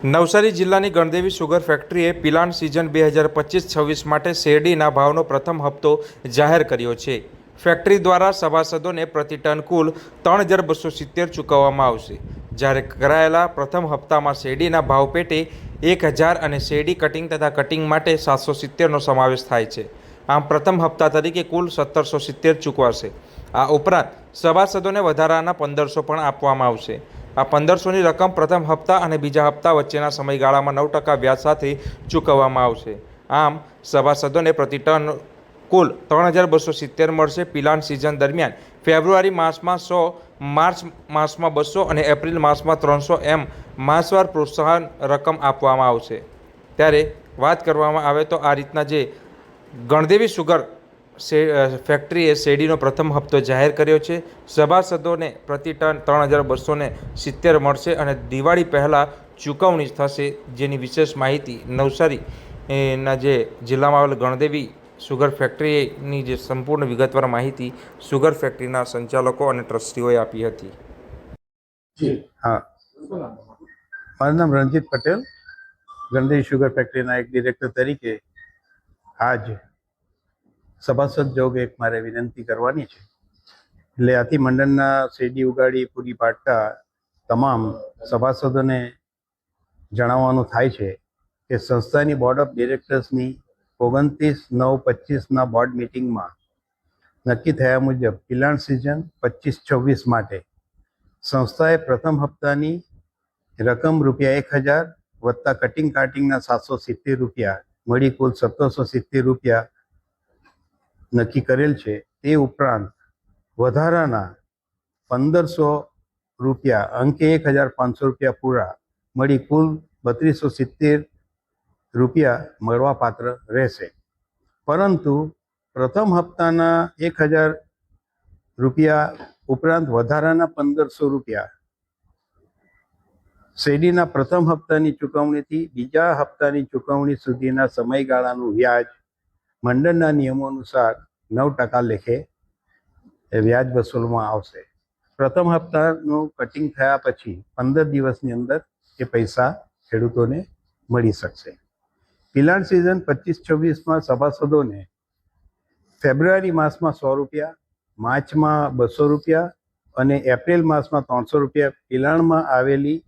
નવસારી જિલ્લાની Gandevi sugar ફેક્ટરીએ પિલાણ season 2025-26 માટે શેરડીના ભાવનો પ્રથમ હપ્તો જાહેર કર્યો છે. ફેક્ટરી દ્વારા સભાસદોને પ્રતિ ટન કુલ 3,270 ચૂકવવામાં આવશે. જ્યારે કરાયેલા પ્રથમ હપ્તામાં શેરડીના ભાવ પેટે 1,000 અને શેરડી કટિંગ તથા કટિંગ માટે 770નો સમાવેશ થાય છે. આમ પ્રથમ હપ્તા તરીકે કુલ 1,770 ચૂકવાશે. આ ઉપરાંત સભાસદોને વધારાના 1,500 પણ આપવામાં આવશે. આ 1,500ની રકમ પ્રથમ હપ્તા અને બીજા હપ્તા વચ્ચેના સમયગાળામાં 9% વ્યાજ સાથે ચૂકવવામાં આવશે. આમ સભાસદોને પ્રતિ ટન કુલ 3,270 મળશે. પિલાણ સિઝન દરમિયાન ફેબ્રુઆરી માસમાં 100, માર્ચ માસમાં 200 અને એપ્રિલ માસમાં 300 એમ માસવાર પ્રોત્સાહન રકમ આપવામાં આવશે. ત્યારે વાત કરવામાં આવે તો આ રીતના જે ગણદેવી સુગર ફેક્ટરીએ શેરડીનો પ્રથમ હપ્તો જાહેર કર્યો છે. સભાસદોને પ્રતિ ટન 3,270 મળશે અને દિવાળી પહેલાં ચૂકવણી થશે. જેની વિશેષ માહિતી નવસારીના જે જિલ્લામાં આવેલ ગણદેવી સુગર ફેક્ટરીની જે સંપૂર્ણ વિગતવાર માહિતી સુગર ફેક્ટરીના સંચાલકો અને ટ્રસ્ટીઓએ આપી હતી. હા, મારું નામ રણજીત પટેલ, ગણદેવી સુગર ફેક્ટરીના એક ડિરેક્ટર તરીકે આજ સભાસદ જોગ એક મારે વિનંતી કરવાની છે. એટલે આથી મંડળના શેરડી ઉગાડી પૂરી પાડતા તમામ સભાસદોને જણાવવાનું થાય છે કે સંસ્થાની બોર્ડ ઓફ ડિરેક્ટર્સની 29/9/25ના બોર્ડ મિટિંગમાં નક્કી થયા મુજબ પિલાણ સિઝન 25-26 માટે સંસ્થાએ પ્રથમ હપ્તાની રકમ ₹1,000 વત્તા કટિંગ કાર્ટિંગના ₹770 મળી કુલ ₹1,770 નક્કી કરેલ છે. તે ઉપરાંત વધારાના ₹1,500 અંકે ₹1,500 પૂરા મળી કુલ ₹3,270 મળવા પાત્ર રહેશે. પરંતુ પ્રથમ હપ્તાના ₹1,000 ઉપરાંત વધારાના ₹1,500 શેરડીના પ્રથમ હપ્તાની ચૂકવણીથી બીજા હપ્તાની ચૂકવણી સુધીના સમયગાળાનું વ્યાજ મંડળના નિયમો અનુસાર 9% લેખે વ્યાજ વસૂલવામાં આવશે. પ્રથમ હપ્તાનું કટિંગ થયા પછી 15 દિવસની અંદર એ પૈસા ખેડૂતોને મળી શકશે. પિલાણ સિઝન 25-26માં સભાસદોને ફેબ્રુઆરી માસમાં ₹100, માર્ચમાં ₹200 અને એપ્રિલ માસમાં ₹300 પિલાણમાં આવેલી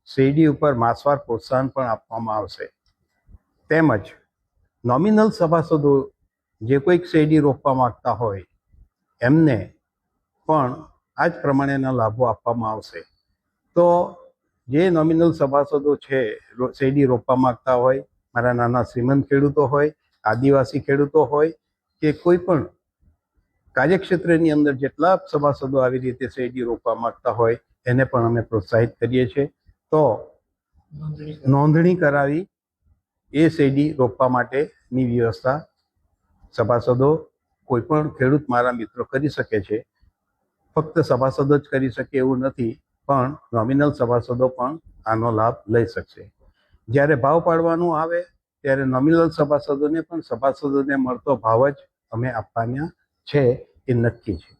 શેરડી ઉપર માસવાર પ્રોત્સાહન પણ આપવામાં આવશે. તેમજ નોમિનલ સભાસદો જે કોઈક શેરડી રોપવા માગતા હોય એમને પણ આ જ પ્રમાણેના લાભો આપવામાં આવશે. તો જે નોમિનલ સભાસદો છે શેરડી રોપવા માગતા હોય, મારા નાના શ્રીમંત ખેડૂતો હોય, આદિવાસી ખેડૂતો હોય કે કોઈ પણ કાર્યક્ષેત્રની અંદર જેટલા સભાસદો આવી રીતે શેરડી રોપવા માગતા હોય એને પણ અમે પ્રોત્સાહિત કરીએ છીએ. તો નોંધણી કરાવી એ શેરડી રોપવા માટેની વ્યવસ્થા સભાસદો કોઈ પણ ખેડૂત મારા મિત્રો કરી શકે છે. ફક્ત સભાસદો જ કરી શકે એવું નથી, પણ નોમિનલ સભાસદો પણ આનો લાભ લઈ શકશે. જ્યારે ભાવ પાડવાનું આવે ત્યારે નોમિનલ સભાસદોને પણ સભાસદોને મળતો ભાવ જ અમે આપવાના છે એ નક્કી છે.